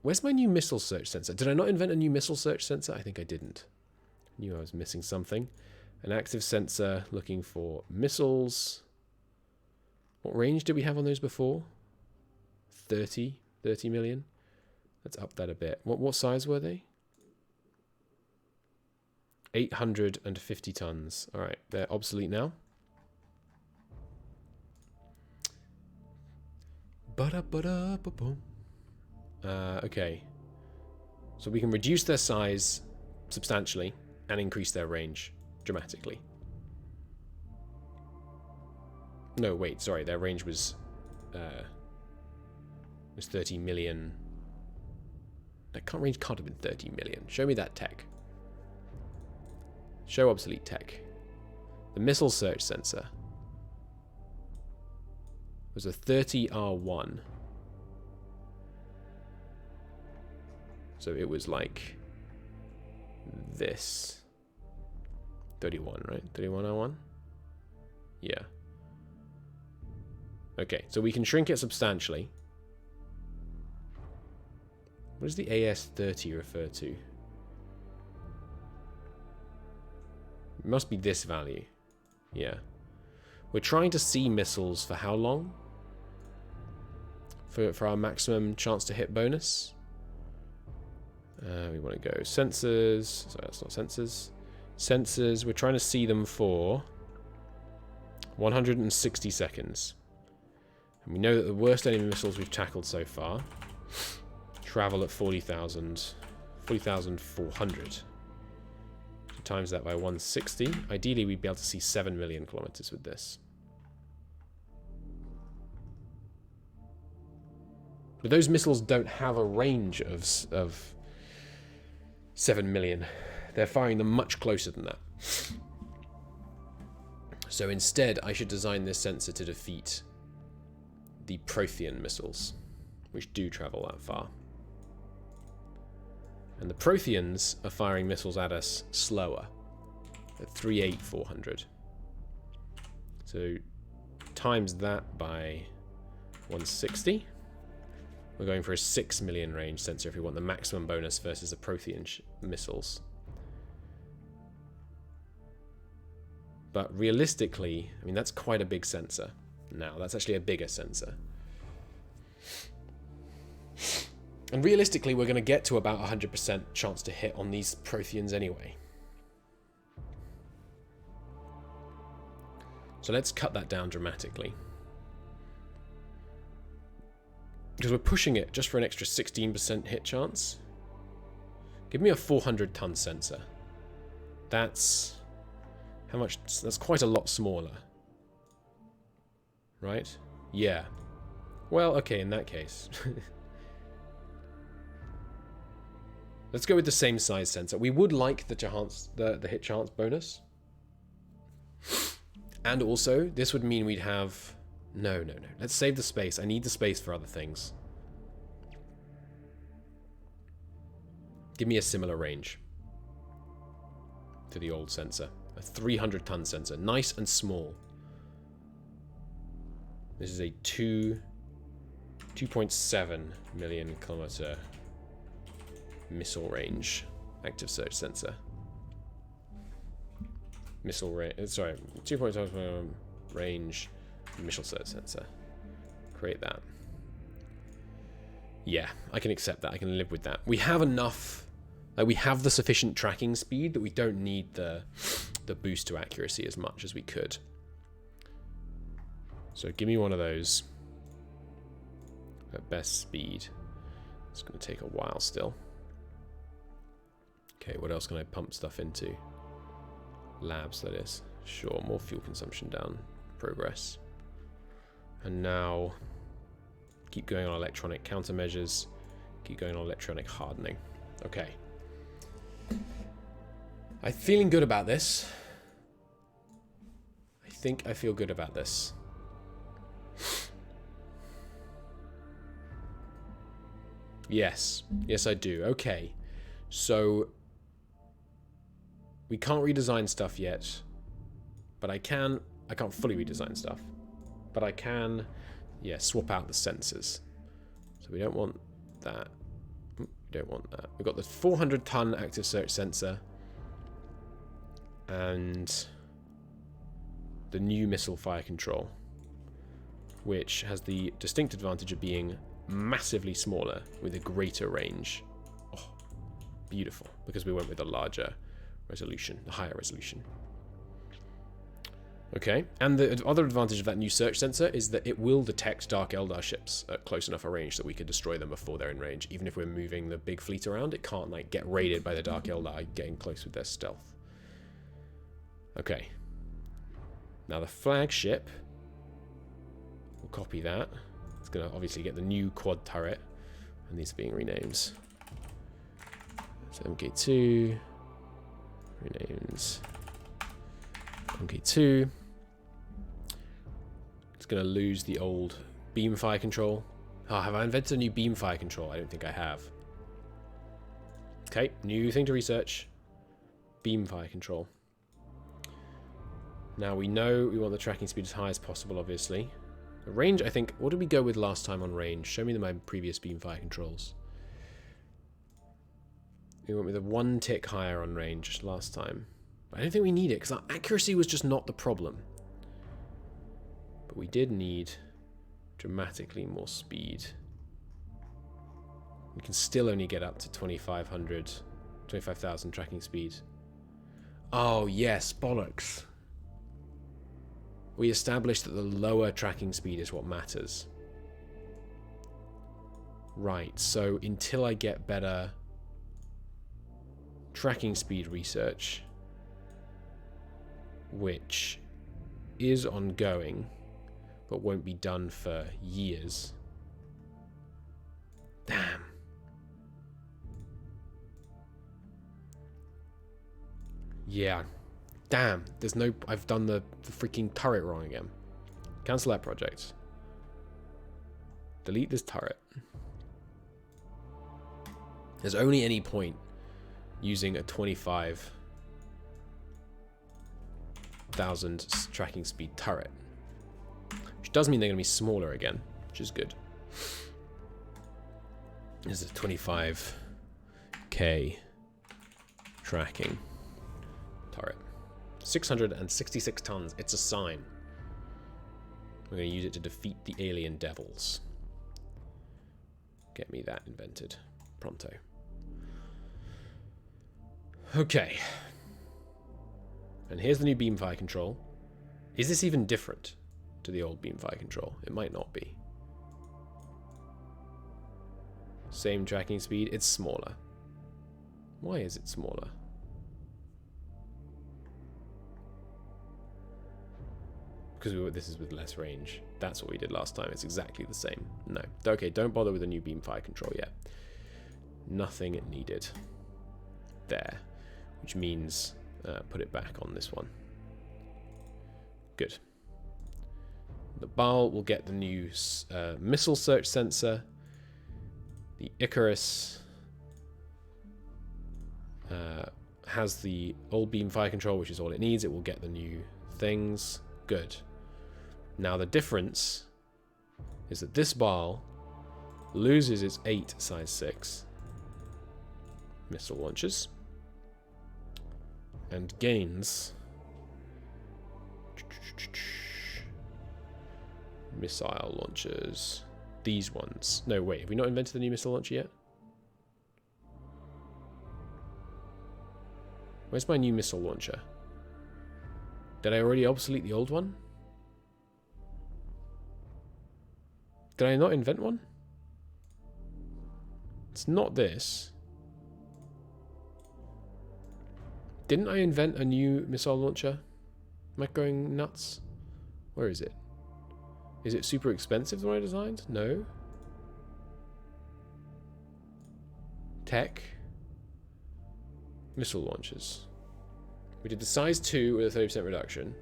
Where's my new missile search sensor? Did I not invent a new missile search sensor? I think I didn't. Knew I was missing something. An active sensor looking for missiles. What range did we have on those before? 30 million? Let's up that a bit. What size were they? 850 tons. All right, they're obsolete now. Okay. So we can reduce their size substantially and increase their range dramatically. No, wait, sorry, their range was 30 million. That range can't have been 30 million. Show me that tech. Show obsolete tech. The missile search sensor was a 30R1. So it was like this. 31, right? 31R1? Yeah. Okay, so we can shrink it substantially. What does the AS-30 refer to? It must be this value. Yeah. We're trying to see missiles for how long? For our maximum chance to hit bonus? We want to go sensors. Sorry, that's not sensors. Sensors, we're trying to see them for 160 seconds. And we know that the worst enemy missiles we've tackled so far travel at 40,400. So times that by 160. Ideally, we'd be able to see 7 million kilometers with this. But those missiles don't have a range of 7 million. They're firing them much closer than that. So instead, I should design this sensor to defeat the Prothean missiles, which do travel that far. And the Protheans are firing missiles at us slower, at 38400. So times that by 160. We're going for a 6 million range sensor if we want the maximum bonus versus the Prothean missiles. But realistically, I mean, that's quite a big sensor. Now, that's actually a bigger sensor. And realistically, we're going to get to about 100% chance to hit on these Protheans anyway. So let's cut that down dramatically. Because we're pushing it just for an extra 16% hit chance. Give me a 400-ton sensor. That's... how much? That's quite a lot smaller. Right? Yeah. Well, okay, in that case. Let's go with the same size sensor. We would like the hit chance bonus. And also, this would mean we'd have... No. Let's save the space. I need the space for other things. Give me a similar range to the old sensor. A 300-ton sensor. Nice and small. This is a 2.7 million kilometer missile range active search sensor. Missile range. Sorry, 2.7 range missile search sensor. Create that. Yeah, I can accept that. I can live with that. We have enough. Like, we have the sufficient tracking speed that we don't need the boost to accuracy as much as we could. So give me one of those at best speed. It's going to take a while still. Okay, what else can I pump stuff into? Labs, that is. Sure, more fuel consumption down. Progress. And now, keep going on electronic countermeasures. Keep going on electronic hardening. Okay. I'm feeling good about this. I think I feel good about this. Yes. Yes, I do. Okay. So, we can't redesign stuff yet. But I can't fully redesign stuff. But I can, yeah, swap out the sensors. So we don't want that. We don't want that. We've got the 400-ton active search sensor. And the new missile fire control, which has the distinct advantage of being massively smaller with a greater range. Oh, beautiful, because we went with a larger resolution, the higher resolution. Okay, and the other advantage of that new search sensor is that it will detect Dark Eldar ships at close enough a range that we could destroy them before they're in range. Even if we're moving the big fleet around, it can't like get raided by the Dark Eldar getting close with their stealth. Okay. Now the flagship, we'll copy that. It's going to obviously get the new quad turret, and these are being renamed. So MK2, renames MK2. It's going to lose the old beam fire control. Oh, have I invented a new beam fire control? I don't think I have. Okay, new thing to research. Beam fire control. Now we know we want the tracking speed as high as possible, obviously. The range, I think, what did we go with last time on range? Show me my previous beam fire controls. We went with a 1 tick higher on range last time. But I don't think we need it, because our accuracy was just not the problem. But we did need dramatically more speed. We can still only get up to 25,000 tracking speed. Oh, yes, bollocks. We established that the lower tracking speed is what matters. Right, so until I get better tracking speed research, which is ongoing, but won't be done for years. Damn. Yeah. Damn. There's no... I've done the freaking turret wrong again. Cancel that project. Delete this turret. There's only any point using a 25,000 tracking speed turret. Which does mean they're going to be smaller again, which is good. This is a 25k tracking turret. 666 tons. It's a sign. We're going to use it to defeat the alien devils. Get me that invented. Pronto. Okay. And here's the new beamfire control. Is this even different to the old beamfire control? It might not be. Same tracking speed. It's smaller. Why is it smaller? Because this is with less range. That's what we did last time. It's exactly the same. No. Okay, don't bother with a new beamfire control yet. Nothing needed. There. Which means put it back on this one. Good. The Baal will get the new missile search sensor. The Icarus has the old beam fire control, which is all it needs. It will get the new things. Good. Now the difference is that this Baal loses its 8 size 6 missile launchers and gains missile launchers. These ones. No, wait. Have we not invented the new missile launcher yet? Where's my new missile launcher? Did I already obsolete the old one? Did I not invent one? It's not this. Didn't I invent a new missile launcher? Am I going nuts? Where is it? Is it super expensive the one I designed? No. Tech. Missile launchers. We did the size 2 with a 30% reduction.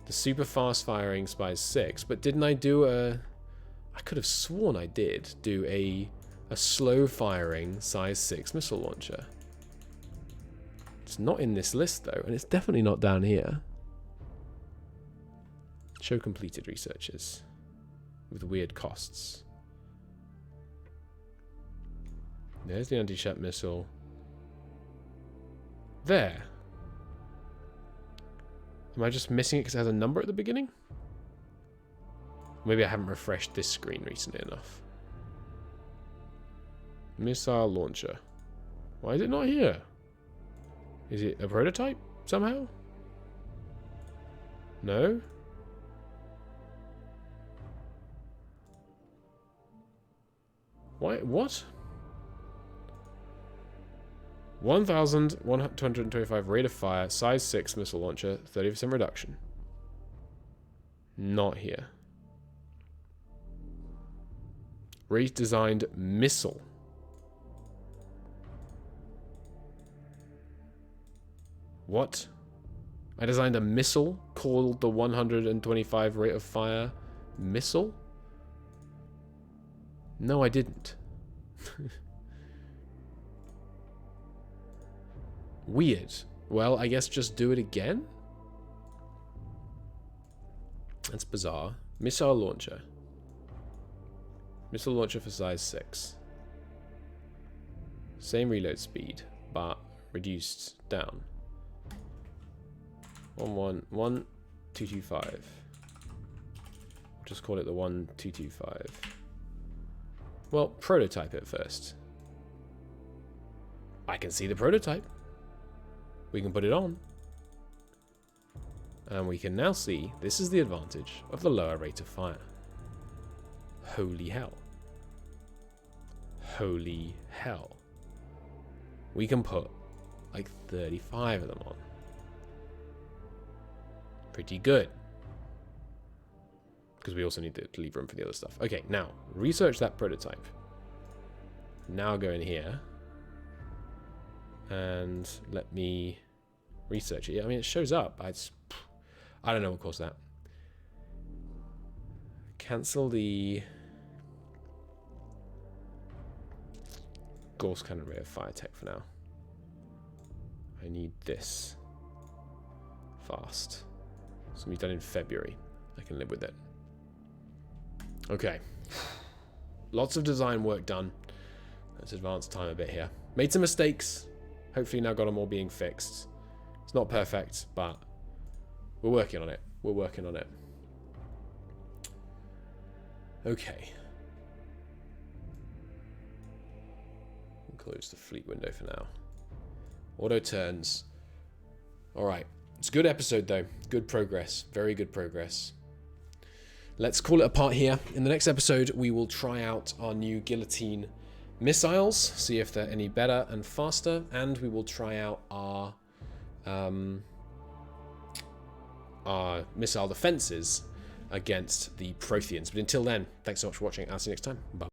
The super fast firing size 6. But didn't I do a... I could have sworn I did do a slow firing size 6 missile launcher. It's not in this list though, and it's definitely not down here. Show completed researches with weird costs. There's the anti-ship missile. There. Am I just missing it because it has a number at the beginning? Maybe I haven't refreshed this screen recently enough. Missile launcher. Why is it not here? Is it a prototype somehow? No? Why? What? 1,225 rate of fire, size 6 missile launcher, 30% reduction. Not here. Redesigned missile. What? I designed a missile called the 125 rate of fire missile? No, I didn't. Weird. Well, I guess just do it again? That's bizarre. Missile launcher. Missile launcher for size 6. Same reload speed, but reduced down. 1225. We'll just call it the 1225. Well, prototype it first. I can see the prototype. We can put it on. And we can now see this is the advantage of the lower rate of fire. Holy hell. Holy hell. We can put like 35 of them on. Pretty good. Because we also need to leave room for the other stuff. Okay, now, research that prototype. Now go in here. And let me research it. I mean, it shows up. I don't know what caused that. Cancel the Gauss cannon rate of fire tech for now. I need this. Fast. It's going to be done in February. I can live with it. Okay. Lots of design work done. Let's advance time a bit here. Made some mistakes. Hopefully now got them all being fixed. It's not perfect, but we're working on it. We're working on it. Okay. Close the fleet window for now. Auto turns. Alright. It's a good episode though. Good progress. Very good progress. Let's call it a part here. In the next episode, we will try out our new guillotine missiles, see if they're any better and faster, and we will try out our missile defenses against the Protheans. But until then, thanks so much for watching. I'll see you next time. Bye.